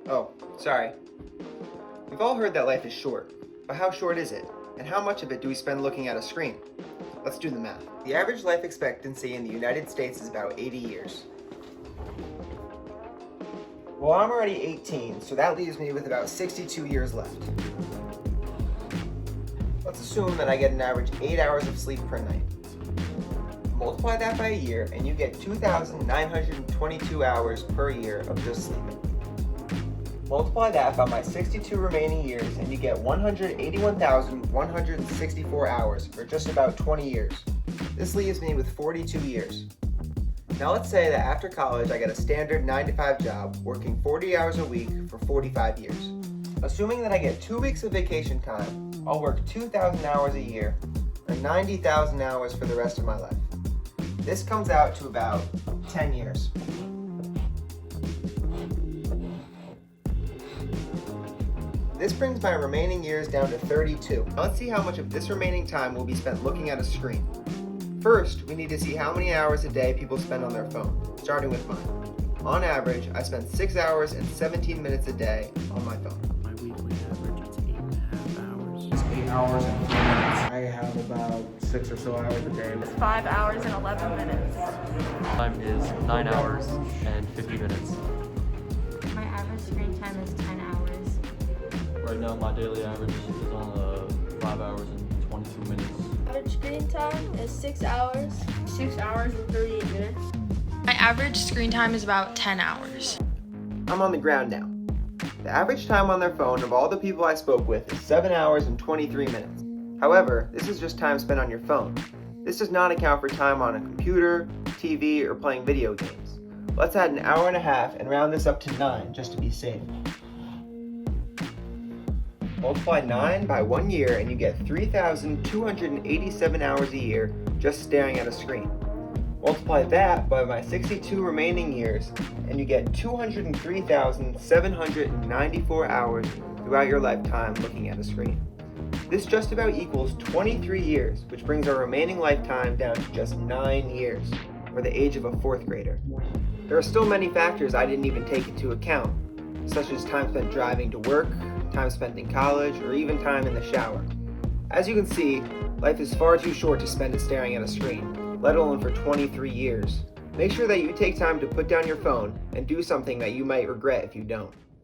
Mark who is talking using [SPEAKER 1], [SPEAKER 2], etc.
[SPEAKER 1] Oh, sorry. We've all heard that life is short, but how short is it? And how much of it do we spend looking at a screen? Let's do the math. The average life expectancy in the United States is about 80 years. Well, I'm already 18, so that leaves me with about 62 years left. Let's assume that I get an average 8 hours of sleep per night. Multiply that by a year, and you get 2,922 hours per year of just sleeping. Multiply that by my 62 remaining years, and you get 181,164 hours, or just about 20 years. This leaves me with 42 years. Now let's say that after college I get a standard 9-to-5 job, working 40 hours a week for 45 years. Assuming that I get 2 weeks of vacation time, I'll work 2,000 hours a year, or 90,000 hours for the rest of my life. This comes out to about 10 years. This brings my remaining years down to 32. Now let's see how much of this remaining time will be spent looking at a screen. First, we need to see how many hours a day people spend on their phone, starting with mine. On average, I spend 6 hours and 17 minutes a day on my phone.
[SPEAKER 2] My weekly average is 8.5 hours.
[SPEAKER 3] It's 8 hours and 4 minutes. I have about 6 or so hours a day.
[SPEAKER 4] It's 5 hours and 11 minutes.
[SPEAKER 5] Time is 9 hours and 50 minutes.
[SPEAKER 6] My average screen time is 10 hours.
[SPEAKER 5] Right now, my daily average is on 5 hours and 22 minutes.
[SPEAKER 7] Average screen time is 6 hours.
[SPEAKER 4] 6 hours and 38 minutes.
[SPEAKER 8] My average screen time is about 10 hours.
[SPEAKER 1] I'm on the ground now. The average time on their phone of all the people I spoke with is 7 hours and 23 minutes. However, this is just time spent on your phone. This does not account for time on a computer, TV, or playing video games. Let's add an hour and a half and round this up to 9 just to be safe. Multiply 9 by 1 year and you get 3,287 hours a year just staring at a screen. Multiply that by my 62 remaining years and you get 203,794 hours throughout your lifetime looking at a screen. This just about equals 23 years, which brings our remaining lifetime down to just 9 years, or the age of a 4th grader. There are still many factors I didn't even take into account, such as time spent driving to work, time spent in college, or even time in the shower. As you can see, life is far too short to spend it staring at a screen, let alone for 23 years. Make sure that you take time to put down your phone and do something that you might regret if you don't.